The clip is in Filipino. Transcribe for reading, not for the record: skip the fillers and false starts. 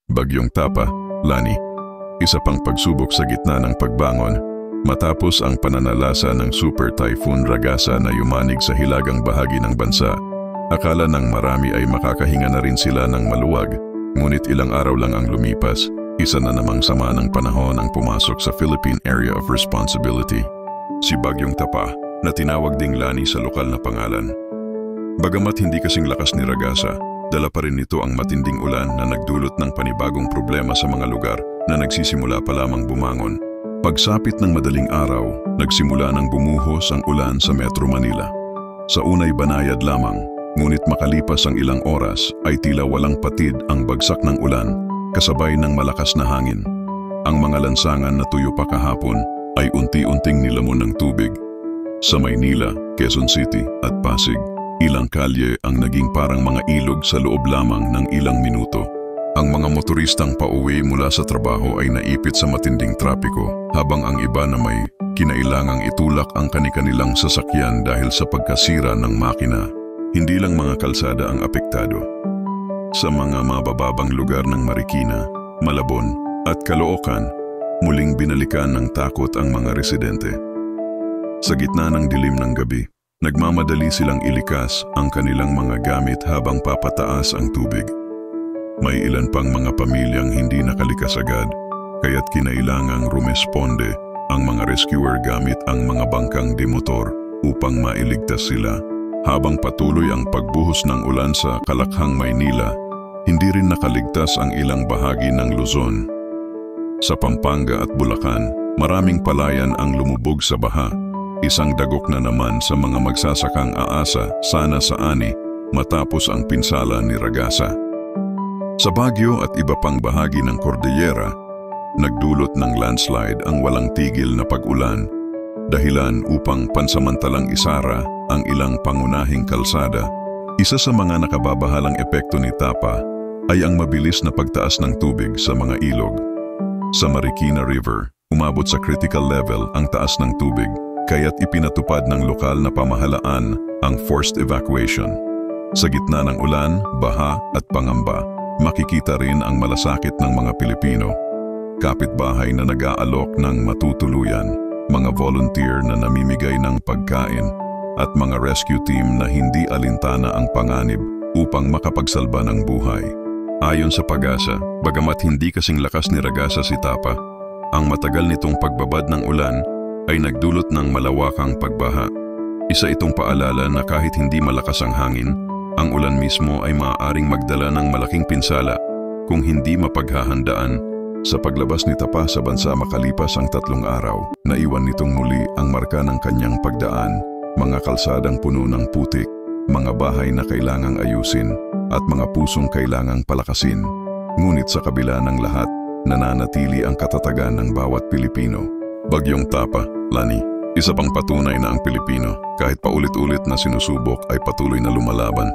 Bagyong Tapa, Lani. Isa pang pagsubok sa gitna ng pagbangon matapos ang pananalasa ng Super Typhoon Ragasa na yumanig sa hilagang bahagi ng bansa. Akala ng marami ay makakahinga na rin sila ng maluwag, ngunit ilang araw lang ang lumipas, isa na namang sama ng panahon ang pumasok sa Philippine Area of Responsibility. Si Bagyong Tapa, na tinawag ding Lani sa lokal na pangalan. Bagamat hindi kasing lakas ni Ragasa, dala pa rin nito ang matinding ulan na nagdulot ng panibagong problema sa mga lugar na nagsisimula pa lamang bumangon. Pagsapit ng madaling araw, nagsimula ng bumuhos ang ulan sa Metro Manila. Sa unay banayad lamang, ngunit makalipas ang ilang oras ay tila walang patid ang bagsak ng ulan kasabay ng malakas na hangin. Ang mga lansangan na tuyo pa kahapon ay unti-unting nilamon ng tubig. Sa Maynila, Quezon City at Pasig, ilang kalye ang naging parang mga ilog sa loob lamang ng ilang minuto. Ang mga motoristang pauwi mula sa trabaho ay naipit sa matinding trapiko, habang ang iba na may kinailangang itulak ang kani-kanilang sasakyan dahil sa pagkasira ng makina. Hindi lang mga kalsada ang apektado. Sa mga mabababang lugar ng Marikina, Malabon at Caloocan, muling binalikan ng takot ang mga residente. Sa gitna ng dilim ng gabi, nagmamadali silang ilikas ang kanilang mga gamit habang papataas ang tubig. May ilan pang mga pamilyang hindi nakalikas agad, kaya't kinailangang rumesponde ang mga rescuer gamit ang mga bangkang demotor upang mailigtas sila. Habang patuloy ang pagbuhos ng ulan sa Kalakhang, Maynila, hindi rin nakaligtas ang ilang bahagi ng Luzon. Sa Pampanga at Bulacan, maraming palayan ang lumubog sa baha. Isang dagok na naman sa mga magsasakang aasa sana sa ani matapos ang pinsala ni Ragasa. Sa Baguio at iba pang bahagi ng Cordillera, nagdulot ng landslide ang walang tigil na pag-ulan, dahilan upang pansamantalang isara ang ilang pangunahing kalsada. Isa sa mga nakababahalang epekto ni Tapa ay ang mabilis na pagtaas ng tubig sa mga ilog. Sa Marikina River, umabot sa critical level ang taas ng tubig, kaya't ipinatupad ng lokal na pamahalaan ang forced evacuation. Sa gitna ng ulan, baha at pangamba, makikita rin ang malasakit ng mga Pilipino. Kapitbahay na nag-aalok ng matutuluyan, mga volunteer na namimigay ng pagkain, at mga rescue team na hindi alintana ang panganib upang makapagsalba ng buhay. Ayon sa Pag-asa, bagamat hindi kasing lakas ni Ragasa si Tapa, ang matagal nitong pagbabad ng ulan ay nagdulot ng malawakang pagbaha. Isa itong paalala na kahit hindi malakas ang hangin, ang ulan mismo ay maaaring magdala ng malaking pinsala kung hindi mapaghahandaan. Sa paglabas ni Tapa sa bansa makalipas ang 3 araw, naiwan nitong muli ang marka ng kanyang pagdaan, mga kalsadang puno ng putik, mga bahay na kailangang ayusin, at mga pusong kailangang palakasin. Ngunit sa kabila ng lahat, nananatili ang katatagan ng bawat Pilipino. Bagyong Tapa, Lani, isa pang patunay na ang Pilipino, kahit paulit-ulit na sinusubok, ay patuloy na lumalaban.